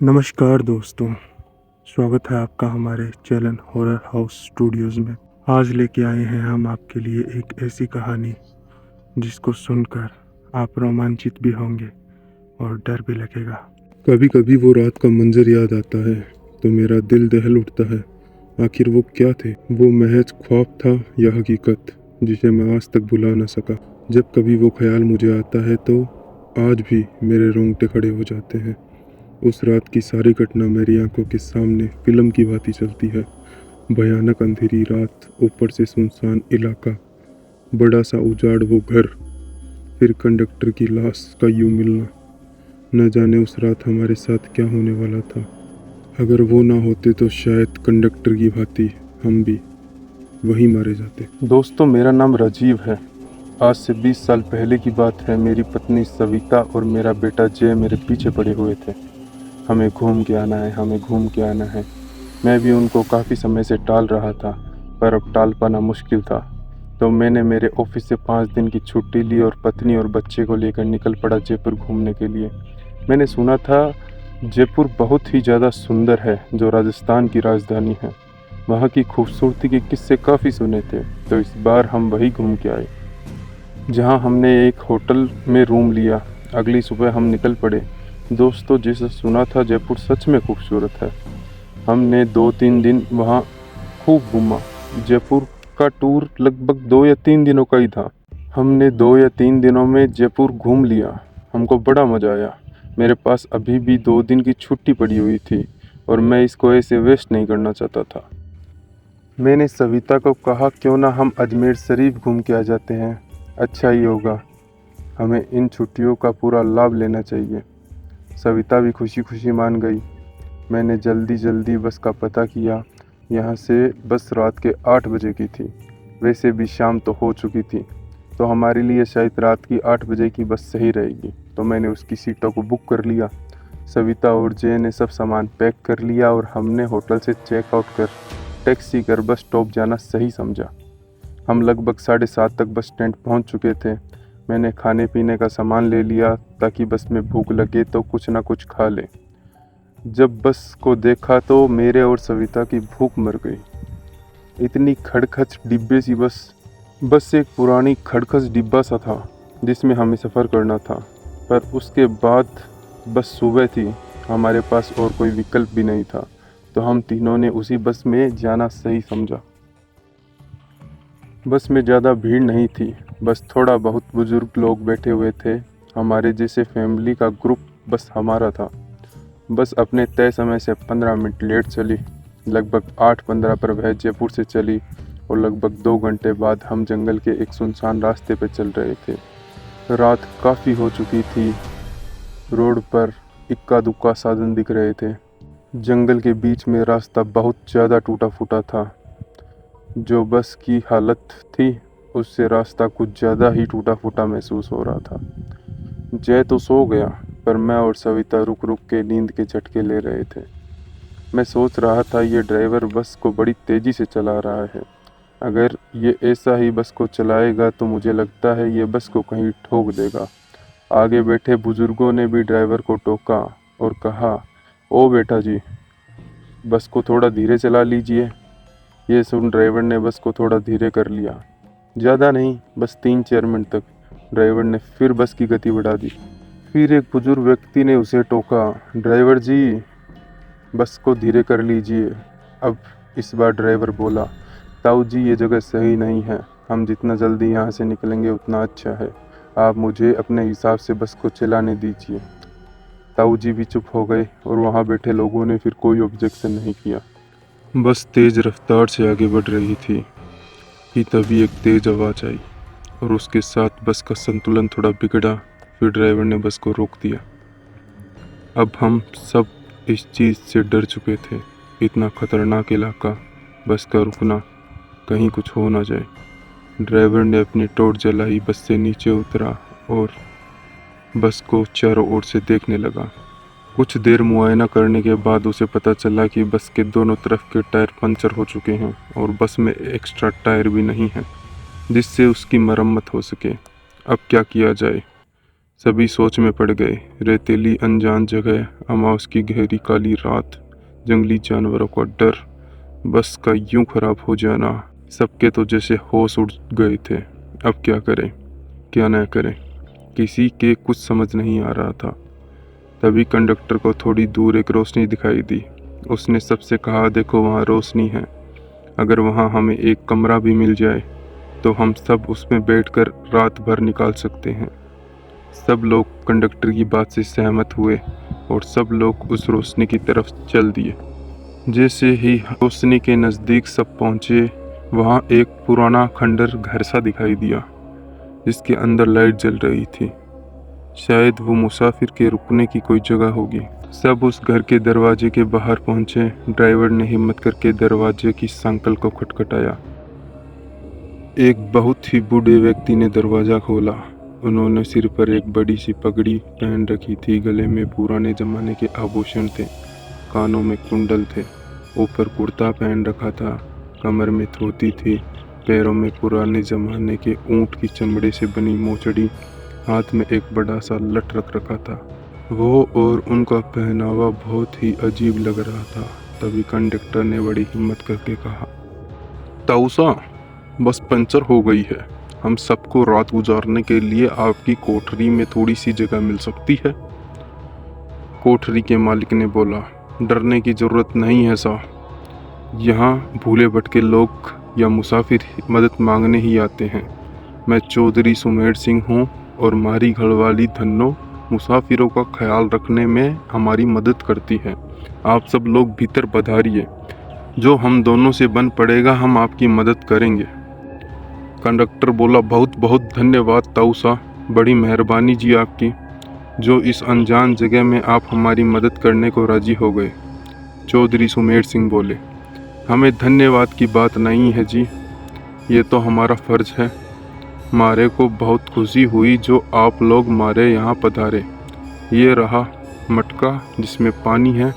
नमस्कार दोस्तों, स्वागत है आपका हमारे चैनल हॉरर हाउस स्टूडियोज़ में। आज लेके आए हैं हम आपके लिए एक ऐसी कहानी जिसको सुनकर आप रोमांचित भी होंगे और डर भी लगेगा। कभी कभी वो रात का मंजर याद आता है तो मेरा दिल दहल उठता है। आखिर वो क्या थे? वो महज ख्वाब था या हकीकत जिसे मैं आज तक भुला न सका। जब कभी वो ख्याल मुझे आता है तो आज भी मेरे रोंगटे खड़े हो जाते हैं। उस रात की सारी घटना मेरी आंखों के सामने फिल्म की भांति चलती है। भयानक अंधेरी रात, ऊपर से सुनसान इलाका, बड़ा सा उजाड़ वो घर, फिर कंडक्टर की लाश का यूं मिलना। न जाने उस रात हमारे साथ क्या होने वाला था। अगर वो ना होते तो शायद कंडक्टर की भांति हम भी वहीं मारे जाते। दोस्तों, मेरा नाम राजीव है। आज से 20 साल पहले की बात है। मेरी पत्नी सविता और मेरा बेटा जय मेरे पीछे पड़े हुए थे। हमें घूम के आना है, हमें घूम के आना है। मैं भी उनको काफ़ी समय से टाल रहा था, पर अब टाल पाना मुश्किल था। तो मैंने मेरे ऑफिस से 5 दिन की छुट्टी ली और पत्नी और बच्चे को लेकर निकल पड़ा जयपुर घूमने के लिए। मैंने सुना था जयपुर बहुत ही ज़्यादा सुंदर है, जो राजस्थान की राजधानी है। वहाँ की खूबसूरती के किस्से काफ़ी सुने थे, तो इस बार हम वही घूम के आए। जहाँ हमने एक होटल में रूम लिया। अगली सुबह हम निकल पड़े। दोस्तों, जैसे सुना था जयपुर सच में खूबसूरत है। हमने 2-3 दिन वहाँ खूब घूमा। जयपुर का टूर लगभग 2 या 3 दिनों का ही था। हमने 2 या 3 दिनों में जयपुर घूम लिया। हमको बड़ा मज़ा आया। मेरे पास अभी भी 2 दिन की छुट्टी पड़ी हुई थी और मैं इसको ऐसे वेस्ट नहीं करना चाहता था। मैंने सविता को कहा, क्यों ना हम अजमेर शरीफ घूम के आ जाते हैं, अच्छा ही होगा। हमें इन छुट्टियों का पूरा लाभ लेना चाहिए। सविता भी खुशी खुशी मान गई। मैंने जल्दी बस का पता किया। यहाँ से बस रात के 8 बजे की थी। वैसे भी शाम तो हो चुकी थी, तो हमारे लिए शायद रात की 8 बजे की बस सही रहेगी। तो मैंने उसकी सीटों को बुक कर लिया। सविता और जय ने सब सामान पैक कर लिया और हमने होटल से चेकआउट कर टैक्सी कर बस स्टॉप जाना सही समझा। हम लगभग 7:30 तक बस स्टैंड पहुँच चुके थे। मैंने खाने पीने का सामान ले लिया ताकि बस में भूख लगे तो कुछ ना कुछ खा ले। जब बस को देखा तो मेरे और सविता की भूख मर गई। इतनी खड़खच डिब्बे सी बस एक पुरानी खड़खच डिब्बा सा था जिसमें हमें सफ़र करना था। पर उसके बाद बस सुबह थी, हमारे पास और कोई विकल्प भी नहीं था, तो हम तीनों ने उसी बस में जाना सही समझा। बस में ज़्यादा भीड़ नहीं थी, बस थोड़ा बहुत बुजुर्ग लोग बैठे हुए थे। हमारे जैसे फैमिली का ग्रुप बस हमारा था। बस अपने तय समय से 15 मिनट लेट चली। लगभग 8:15 पर वह जयपुर से चली और लगभग 2 घंटे बाद हम जंगल के एक सुनसान रास्ते पर चल रहे थे। रात काफ़ी हो चुकी थी। रोड पर इक्का दुक्का साधन दिख रहे थे। जंगल के बीच में रास्ता बहुत ज़्यादा टूटा फूटा था। जो बस की हालत थी उससे रास्ता कुछ ज़्यादा ही टूटा फूटा महसूस हो रहा था। जय तो सो गया, पर मैं और सविता रुक रुक के नींद के झटके ले रहे थे। मैं सोच रहा था, ये ड्राइवर बस को बड़ी तेज़ी से चला रहा है। अगर ये ऐसा ही बस को चलाएगा तो मुझे लगता है ये बस को कहीं ठोक देगा। आगे बैठे बुजुर्गों ने भी ड्राइवर को टोका और कहा, ओ बेटा जी, बस को थोड़ा धीरे चला लीजिए। ये सुन ड्राइवर ने बस को थोड़ा धीरे कर लिया। ज़्यादा नहीं, बस 3-4 मिनट तक। ड्राइवर ने फिर बस की गति बढ़ा दी। फिर एक बुजुर्ग व्यक्ति ने उसे टोका, ड्राइवर जी, बस को धीरे कर लीजिए। अब इस बार ड्राइवर बोला, ताऊ जी, ये जगह सही नहीं है। हम जितना जल्दी यहाँ से निकलेंगे उतना अच्छा है। आप मुझे अपने हिसाब से बस को चलाने दीजिए। ताऊ जी भी चुप हो गए और वहाँ बैठे लोगों ने फिर कोई ऑब्जेक्शन नहीं किया। बस तेज़ रफ्तार से आगे बढ़ रही थी कि तभी एक तेज़ आवाज़ आई और उसके साथ बस का संतुलन थोड़ा बिगड़ा। फिर ड्राइवर ने बस को रोक दिया। अब हम सब इस चीज़ से डर चुके थे। इतना खतरनाक इलाका, बस का रुकना, कहीं कुछ हो ना जाए। ड्राइवर ने अपनी टॉर्च जलाई, बस से नीचे उतरा और बस को चारों ओर से देखने लगा। कुछ देर मुआयना करने के बाद उसे पता चला कि बस के दोनों तरफ के टायर पंचर हो चुके हैं और बस में एक्स्ट्रा टायर भी नहीं है जिससे उसकी मरम्मत हो सके। अब क्या किया जाए। सभी सोच में पड़ गए। रेतीली अनजान जगह, अमावस की गहरी काली रात, जंगली जानवरों का डर, बस का यूं खराब हो जाना। सबके तो जैसे होश उड़ गए थे। अब क्या करें, क्या न करें, किसी के कुछ समझ नहीं आ रहा था। तभी कंडक्टर को थोड़ी दूर एक रोशनी दिखाई दी। उसने सबसे कहा, देखो वहाँ रोशनी है, अगर वहाँ हमें एक कमरा भी मिल जाए तो हम सब उसमें बैठकर रात भर निकाल सकते हैं। सब लोग कंडक्टर की बात से सहमत हुए और सब लोग उस रोशनी की तरफ चल दिए। जैसे ही रोशनी के नज़दीक सब पहुँचे, वहाँ एक पुराना खंडर घर सा दिखाई दिया जिसके अंदर लाइट जल रही थी। शायद वो मुसाफिर के रुकने की कोई जगह होगी। सब उस घर के दरवाजे के बाहर पहुंचे। ड्राइवर ने हिम्मत करके दरवाजे की सांकल को खटखटाया। एक बहुत ही बूढ़े व्यक्ति ने दरवाज़ा खोला। उन्होंने सिर पर एक बड़ी सी पगड़ी पहन रखी थी, गले में पुराने जमाने के आभूषण थे, कानों में कुंडल थे, ऊपर कुर्ता पहन रखा था, कमर में धोती थी, पैरों में पुराने जमाने के ऊंट की चमड़े से बनी मोचड़ी, हाथ में एक बड़ा सा लठ रख रखा था। वो और उनका पहनावा बहुत ही अजीब लग रहा था। तभी कंडक्टर ने बड़ी हिम्मत करके कहा, ताऊसा, बस पंचर हो गई है, हम सबको रात गुजारने के लिए आपकी कोठरी में थोड़ी सी जगह मिल सकती है। कोठरी के मालिक ने बोला, डरने की जरूरत नहीं है साहब, यहाँ भूले भटके लोग या मुसाफिर मदद मांगने ही आते हैं। मैं चौधरी सुमेर सिंह हूँ और मारी घरवाली धन्नो मुसाफिरों का ख्याल रखने में हमारी मदद करती है। आप सब लोग भीतर पधारिए, जो हम दोनों से बन पड़ेगा हम आपकी मदद करेंगे। कंडक्टर बोला, बहुत बहुत धन्यवाद ताऊसा, बड़ी मेहरबानी जी आपकी, जो इस अनजान जगह में आप हमारी मदद करने को राजी हो गए। चौधरी सुमेर सिंह बोले, हमें धन्यवाद की बात नहीं है जी, ये तो हमारा फ़र्ज है। मारे को बहुत खुशी हुई जो आप लोग मारे यहाँ पधारे। ये रहा मटका जिसमें पानी है,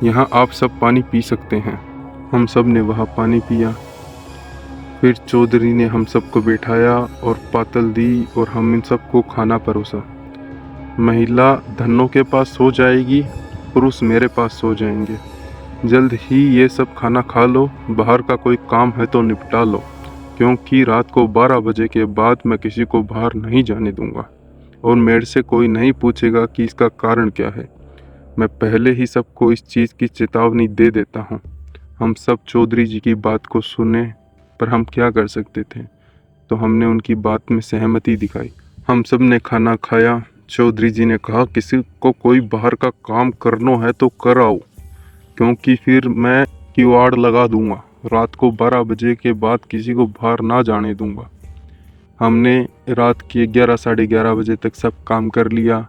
यहाँ आप सब पानी पी सकते हैं। हम सब ने वहाँ पानी पिया। फिर चौधरी ने हम सबको बैठाया और पातल दी और हम इन सबको खाना परोसा। महिला धन्नों के पास सो जाएगी, पुरुष मेरे पास सो जाएंगे। जल्द ही ये सब खाना खा लो, बाहर का कोई काम है तो निपटा लो, क्योंकि रात को 12 बजे के बाद मैं किसी को बाहर नहीं जाने दूंगा और मेरे से कोई नहीं पूछेगा कि इसका कारण क्या है। मैं पहले ही सबको इस चीज़ की चेतावनी दे देता हूँ। हम सब चौधरी जी की बात को सुने, पर हम क्या कर सकते थे, तो हमने उनकी बात में सहमति दिखाई। हम सब ने खाना खाया। चौधरी जी ने कहा, किसी को कोई बाहर का काम करना है तो कराओ, क्योंकि फिर मैं किवाड़ लगा दूंगा। रात को 12 बजे के बाद किसी को बाहर ना जाने दूंगा। हमने रात के 11 साढ़े 11 बजे तक सब काम कर लिया।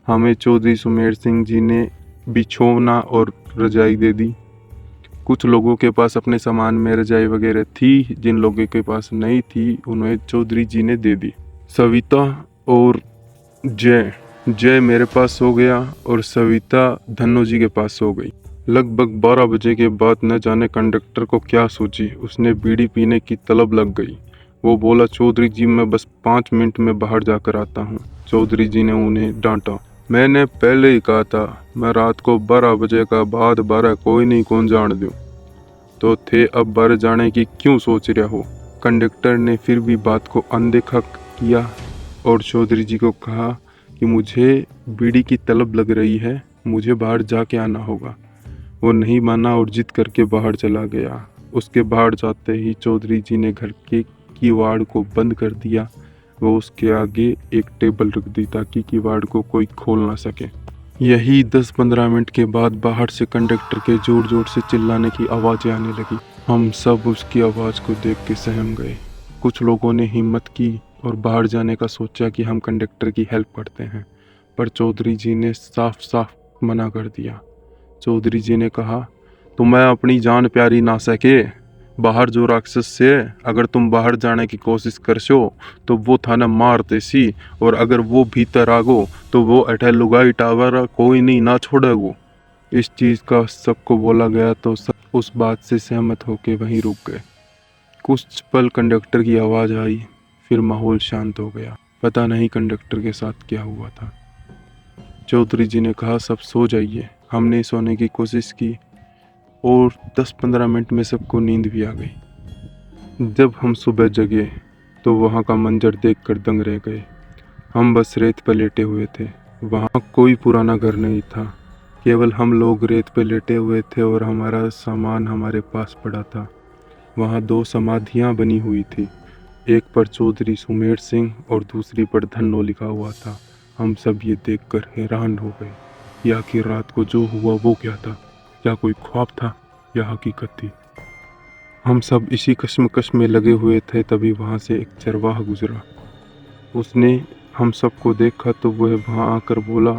हमें चौधरी सुमेर सिंह जी ने बिछौना और रजाई दे दी। कुछ लोगों के पास अपने सामान में रजाई वगैरह थी, जिन लोगों के पास नहीं थी उन्हें चौधरी जी ने दे दी। सविता और जय मेरे पास सो गया और सविता धन्नो जी के पास सो गई। लगभग 12 बजे के बाद न जाने कंडक्टर को क्या सूझी, उसने बीड़ी पीने की तलब लग गई। वो बोला, चौधरी जी मैं बस 5 मिनट में बाहर जाकर आता हूँ। चौधरी जी ने उन्हें डांटा, मैंने पहले ही कहा था मैं रात को 12 बजे का बाद 12 कोई नहीं कौन जान दूँ, तो थे अब बाहर जाने की क्यों सोच रहे हो। कंडक्टर ने फिर भी बात को अनदेखा किया और चौधरी जी को कहा कि मुझे बीड़ी की तलब लग रही है, मुझे बाहर जाके आना होगा। वो नहीं माना और जिद करके बाहर चला गया। उसके बाहर जाते ही चौधरी जी ने घर के किवाड़ को बंद कर दिया। वो उसके आगे एक टेबल रख दी ताकि किवाड़ को कोई खोल ना सके। यही 10-15 मिनट के बाद बाहर से कंडक्टर के जोर जोर से चिल्लाने की आवाज़ें आने लगी। हम सब उसकी आवाज़ को देख के सहम गए। कुछ लोगों ने हिम्मत की और बाहर जाने का सोचा कि हम कंडक्टर की हेल्प करते हैं, पर चौधरी जी ने साफ साफ मना कर दिया। चौधरी जी ने कहा, तुम्हें अपनी जान प्यारी ना सके, बाहर जो राक्षस से अगर तुम बाहर जाने की कोशिश करशो तो वो थाना मार देसी, और अगर वो भीतर आगो तो वो अठे लुगाई टावर कोई नहीं ना छोड़ेगो। इस चीज़ का सबको बोला गया तो सब उस बात से सहमत होकर वहीं रुक गए। कुछ पल कंडक्टर की आवाज़ आई, फिर माहौल शांत हो गया। पता नहीं कंडक्टर के साथ क्या हुआ था। चौधरी जी ने कहा सब सो जाइए। हमने सोने की कोशिश की और 10-15 मिनट में सबको नींद भी आ गई। जब हम सुबह जगे तो वहाँ का मंजर देखकर दंग रह गए। हम बस रेत पर लेटे हुए थे। वहाँ कोई पुराना घर नहीं था, केवल हम लोग रेत पर लेटे हुए थे और हमारा सामान हमारे पास पड़ा था। वहाँ 2 समाधियाँ बनी हुई थी, एक पर चौधरी सुमेर सिंह और दूसरी पर धन्नो लिखा हुआ था। हम सब ये देखकर हैरान हो गए कि आखिर रात को जो हुआ वो क्या था, क्या कोई ख्वाब था या हकीकत थी। हम सब इसी कश्मकश में लगे हुए थे, तभी वहाँ से एक चरवाहा गुजरा। उसने हम सबको देखा तो वह वहाँ आकर बोला,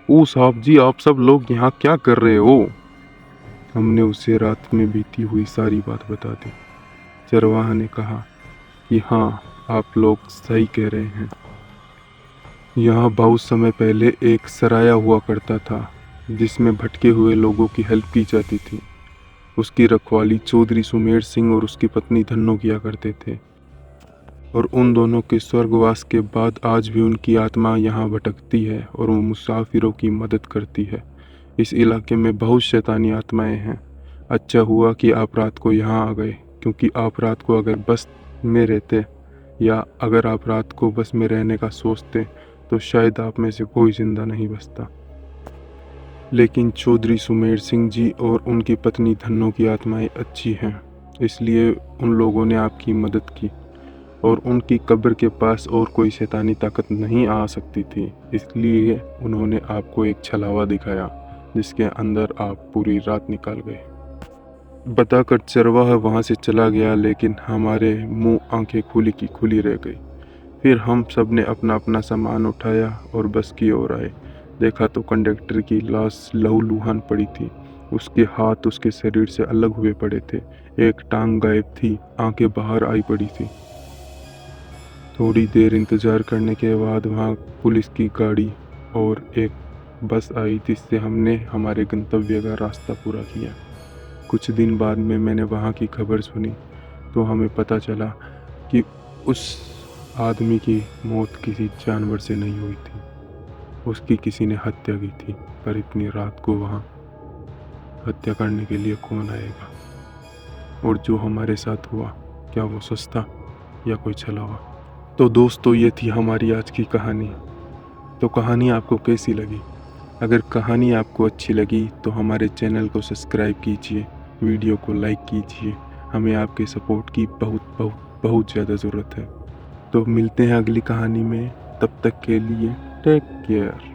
ओ साहब जी, आप सब लोग यहाँ क्या कर रहे हो? हमने उसे रात में बीती हुई सारी बात बता दी। चरवाहा ने कहा कि हाँ, आप लोग सही कह रहे हैं। यहाँ बहुत समय पहले एक सराया हुआ करता था जिसमें भटके हुए लोगों की हेल्प की जाती थी। उसकी रखवाली चौधरी सुमेर सिंह और उसकी पत्नी धन्नो किया करते थे और उन दोनों के स्वर्गवास के बाद आज भी उनकी आत्मा यहाँ भटकती है और वो मुसाफिरों की मदद करती है। इस इलाके में बहुत शैतानी आत्माएं हैं। अच्छा हुआ कि आप रात को यहाँ आ गए, क्योंकि आप रात को अगर बस में रहते या अगर आप रात को बस में रहने का सोचते तो शायद आप में से कोई जिंदा नहीं बचता। लेकिन चौधरी सुमेर सिंह जी और उनकी पत्नी धन्नो की आत्माएं अच्छी हैं, इसलिए उन लोगों ने आपकी मदद की और उनकी कब्र के पास और कोई शैतानी ताकत नहीं आ सकती थी, इसलिए उन्होंने आपको एक छलावा दिखाया जिसके अंदर आप पूरी रात निकाल गए। बताकर चरवाहा वहाँ से चला गया, लेकिन हमारे मुंह आंखें खुली की खुली रह गई। फिर हम सब ने अपना अपना सामान उठाया और बस की ओर आए। देखा तो कंडक्टर की लाश लहूलुहान पड़ी थी। उसके हाथ उसके शरीर से अलग हुए पड़े थे, एक टांग गायब थी, आंखें बाहर आई पड़ी थी। थोड़ी देर इंतजार करने के बाद वहाँ पुलिस की गाड़ी और एक बस आई जिससे हमने हमारे गंतव्य का रास्ता पूरा किया। कुछ दिन बाद में मैंने वहाँ की खबर सुनी तो हमें पता चला कि उस आदमी की मौत किसी जानवर से नहीं हुई थी, उसकी किसी ने हत्या की थी। पर इतनी रात को वहाँ हत्या करने के लिए कौन आएगा? और जो हमारे साथ हुआ, क्या वो सच था या कोई छलावा? तो दोस्तों, ये थी हमारी आज की कहानी। तो कहानी आपको कैसी लगी? अगर कहानी आपको अच्छी लगी तो हमारे चैनल को सब्सक्राइब कीजिए, वीडियो को लाइक कीजिए। हमें आपके सपोर्ट की बहुत बहुत बहुत ज़्यादा ज़रूरत है। तो मिलते हैं अगली कहानी में, तब तक के लिए टेक केयर।